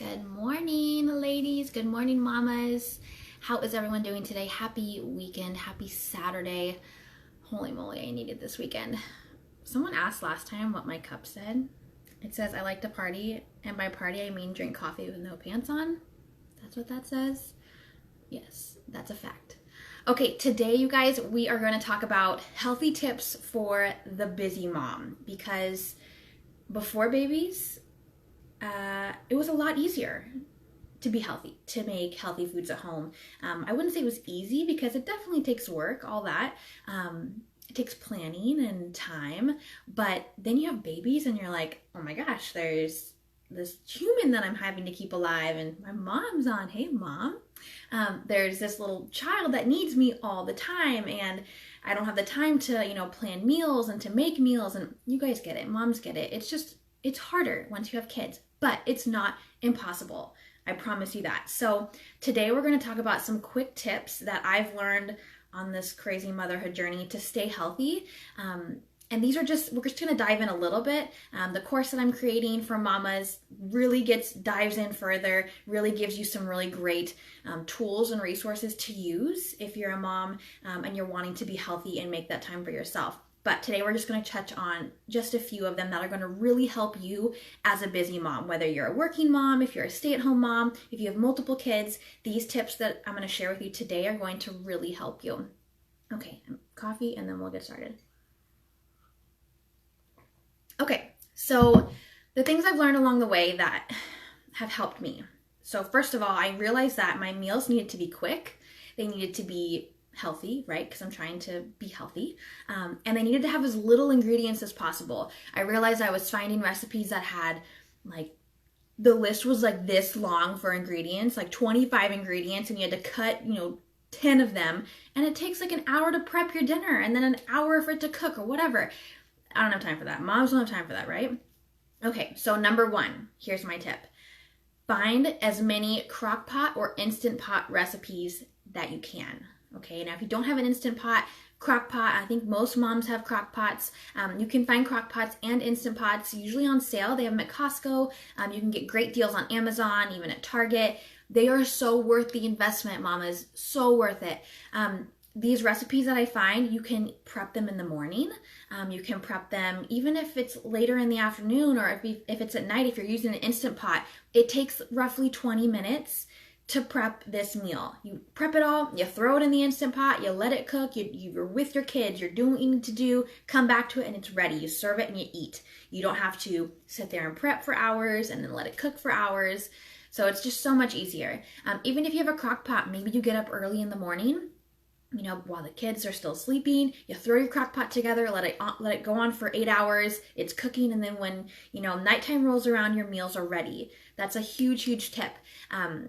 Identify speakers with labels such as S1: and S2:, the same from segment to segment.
S1: Good morning, ladies. Good morning, mamas. How is everyone doing today? Happy weekend. Happy Saturday. Holy moly, I needed this weekend. Someone asked last time what my cup said. It says, I like to party, and by party I mean drink coffee with no pants on. That's what that says. Yes, that's a fact. Okay, today, you guys, we are going to talk about healthy tips for the busy mom, because before babies, it was a lot easier to be healthy, to make healthy foods at home. I wouldn't say it was easy because it definitely takes work, all that. It takes planning and time, but then you have babies and you're like, oh my gosh, there's this human that I'm having to keep alive, and my mom's on, hey mom. There's this little child that needs me all the time, and I don't have the time to, plan meals and to make meals, and you guys get it, moms get it. It's harder once you have kids, but it's not impossible. I promise you that. So today we're going to talk about some quick tips that I've learned on this crazy motherhood journey to stay healthy. And we're just going to dive in a little bit. The course that I'm creating for mamas really dives in further, really gives you some really great tools and resources to use if you're a mom and you're wanting to be healthy and make that time for yourself. But today we're just going to touch on just a few of them that are going to really help you as a busy mom, whether you're a working mom, if you're a stay-at-home mom, if you have multiple kids. These tips that I'm going to share with you today are going to really help you. Okay, coffee, and then we'll get started. Okay, so the things I've learned along the way that have helped me. So first of all, I realized that my meals needed to be quick. They needed to be healthy, right? Because I'm trying to be healthy. And they needed to have as little ingredients as possible. I realized I was finding recipes that had the list was like this long for ingredients, like 25 ingredients, and you had to cut, 10 of them. And it takes like an hour to prep your dinner and then an hour for it to cook or whatever. I don't have time for that. Moms don't have time for that, right? Okay, so number one, here's my tip. Find as many crock pot or Instant Pot recipes that you can. Okay, now if you don't have an Instant Pot, crock pot, I think most moms have crock pots. You can find crock pots and Instant Pots usually on sale. They have them at Costco. You can get great deals on Amazon, even at Target. They are so worth the investment, mamas, so worth it. These recipes that I find, you can prep them in the morning. You can prep them even if it's later in the afternoon, or if it's at night, if you're using an Instant Pot. It takes roughly 20 minutes to prep this meal. You prep it all, you throw it in the Instant Pot, you let it cook, you're with your kids, you're doing what you need to do, come back to it, and it's ready. You serve it and you eat. You don't have to sit there and prep for hours and then let it cook for hours. So it's just so much easier. Even if you have a crock pot, maybe you get up early in the morning, while the kids are still sleeping, you throw your crock pot together, let it go on for 8 hours, it's cooking, and then when, nighttime rolls around, your meals are ready. That's a huge, huge tip.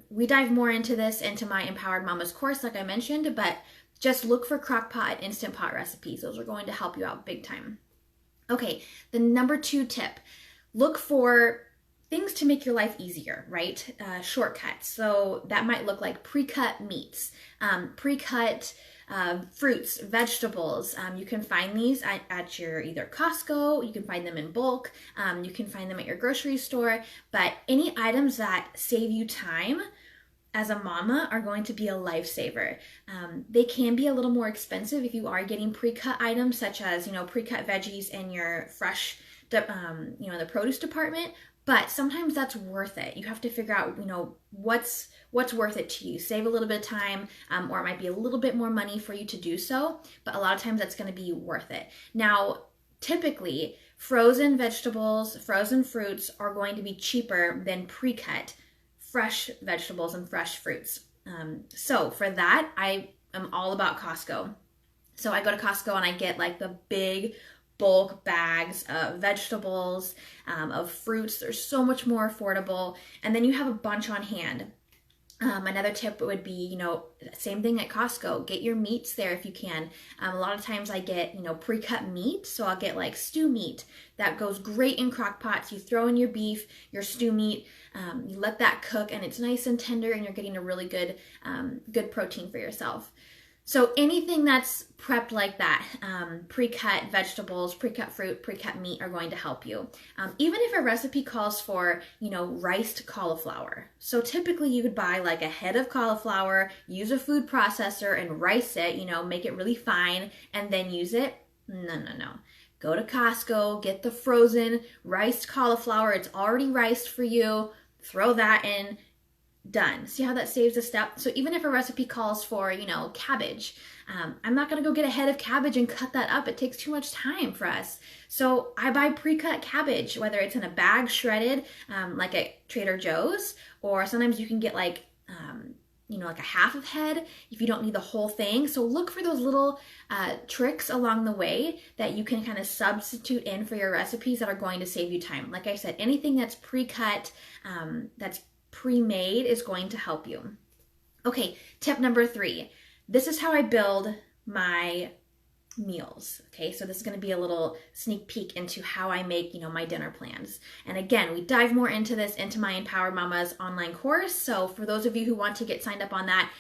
S1: We dive more into this into my Empowered Mamas course, like I mentioned, but just look for crock pot, Instant Pot recipes. Those are going to help you out big time. Okay, the number 2 tip, look for things to make your life easier, right? Shortcuts. So that might look like pre-cut meats, pre-cut fruits, vegetables. You can find these at your either Costco, you can find them in bulk, you can find them at your grocery store, but any items that save you time as a mama are going to be a lifesaver. They can be a little more expensive if you are getting pre-cut items, such as, pre-cut veggies in your fresh, in the produce department, but sometimes that's worth it. You have to figure out, what's worth it to you. Save a little bit of time, or it might be a little bit more money for you to do so, but a lot of times that's going to be worth it. Now, typically, frozen vegetables, frozen fruits are going to be cheaper than pre-cut fresh vegetables and fresh fruits. So for that, I am all about Costco. So I go to Costco and I get like the big bulk bags of vegetables, of fruits. They're so much more affordable. And then you have a bunch on hand. Another tip would be, same thing at Costco. Get your meats there if you can. A lot of times I get, pre-cut meat. So I'll get like stew meat that goes great in crock pots. You throw in your beef, your stew meat, you let that cook, and it's nice and tender, and you're getting a really good protein for yourself. So anything that's prepped like that, pre-cut vegetables, pre-cut fruit, pre-cut meat are going to help you. Even if a recipe calls for, riced cauliflower. So typically you could buy like a head of cauliflower, use a food processor and rice it, make it really fine and then use it. No. Go to Costco, get the frozen riced cauliflower. It's already riced for you. Throw that in. Done. See how that saves a step? So even if a recipe calls for, cabbage, I'm not going to go get a head of cabbage and cut that up. It takes too much time for us. So I buy pre-cut cabbage, whether it's in a bag shredded, like at Trader Joe's, or sometimes you can get like a half of head if you don't need the whole thing. So look for those little tricks along the way that you can kind of substitute in for your recipes that are going to save you time. Like I said, anything that's pre-cut, that's pre-made is going to help you. Okay, tip number 3. This is how I build my meals. Okay, so this is going to be a little sneak peek into how I make, my dinner plans. And again, we dive more into this into my Empowered Mamas online course. So for those of you who want to get signed up on that,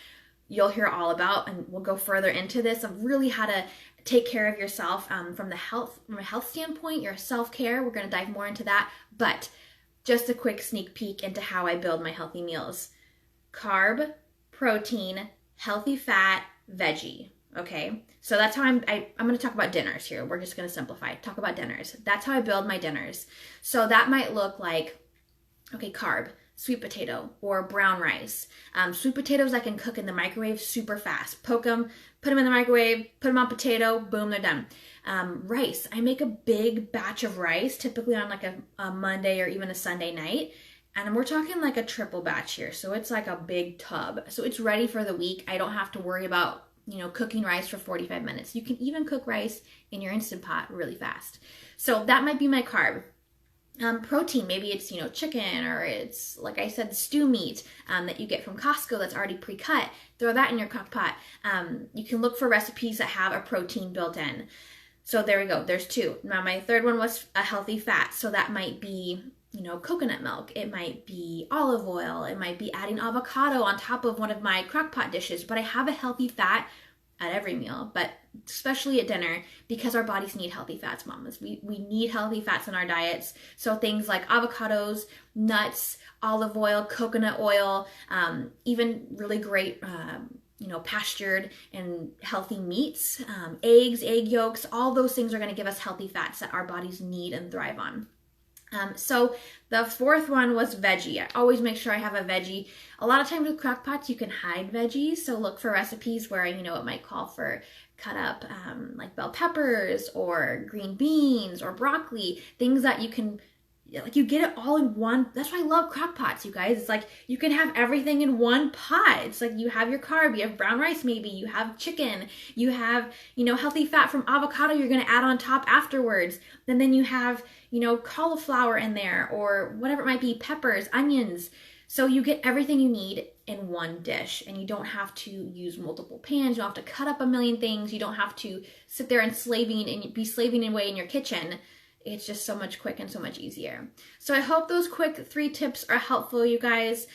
S1: you'll hear all about, and we'll go further into this of really how to take care of yourself from a health standpoint, your self-care. We're going to dive more into that, but just a quick sneak peek into how I build my healthy meals. Carb, protein, healthy fat, veggie. Okay, so that's how I'm going to talk about dinners here. We're just going to simplify. Talk about dinners. That's how I build my dinners. So that might look like, okay, carb, sweet potato or brown rice. Sweet potatoes I can cook in the microwave super fast. Poke them, put them in the microwave, put them on potato, boom, they're done. Rice, I make a big batch of rice, typically on like a Monday or even a Sunday night. And we're talking like a triple batch here. So it's like a big tub. So it's ready for the week. I don't have to worry about, cooking rice for 45 minutes. You can even cook rice in your Instant Pot really fast. So that might be my carb. Protein, maybe it's, chicken, or it's, like I said, stew meat that you get from Costco that's already pre-cut. Throw that in your crock pot. You can look for recipes that have a protein built in. So there we go. There's 2. Now my third one was a healthy fat. So that might be, coconut milk. It might be olive oil. It might be adding avocado on top of one of my crock pot dishes. But I have a healthy fat at every meal, but especially at dinner, because our bodies need healthy fats, mamas. We need healthy fats in our diets. So things like avocados, nuts, olive oil, coconut oil, even really great, pastured and healthy meats, eggs, egg yolks, all those things are going to give us healthy fats that our bodies need and thrive on. So the fourth one was veggie. I always make sure I have a veggie. A lot of times with crock pots, you can hide veggies. So look for recipes where, it might call for cut up like bell peppers or green beans or broccoli, things that you can, you get it all in one. That's why I love crock pots, you guys. It's like you can have everything in one pot. It's like you have your carb, you have brown rice maybe, you have chicken, you have, healthy fat from avocado you're going to add on top afterwards. And then you have, cauliflower in there or whatever it might be, peppers, onions. So you get everything you need in one dish, and you don't have to use multiple pans. You don't have to cut up a million things. You don't have to sit there and be slaving away in your kitchen. It's just so much quick and so much easier. So I hope those quick 3 tips are helpful, you guys.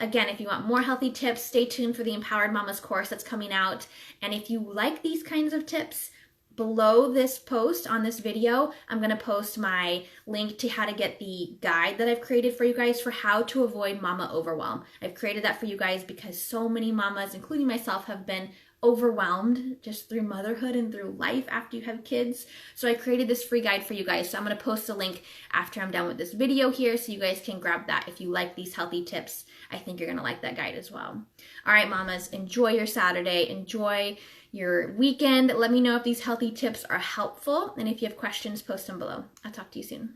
S1: Again, if you want more healthy tips, stay tuned for the Empowered Mamas course that's coming out. And if you like these kinds of tips, below this post on this video, I'm going to post my link to how to get the guide that I've created for you guys for how to avoid mama overwhelm. I've created that for you guys because so many mamas, including myself, have been overwhelmed just through motherhood and through life after you have kids. So I created this free guide for you guys. So I'm going to post a link after I'm done with this video here so you guys can grab that. If you like these healthy tips, I think you're going to like that guide as well. All right, mamas, enjoy your Saturday. Enjoy your weekend. Let me know if these healthy tips are helpful. And if you have questions, post them below. I'll talk to you soon.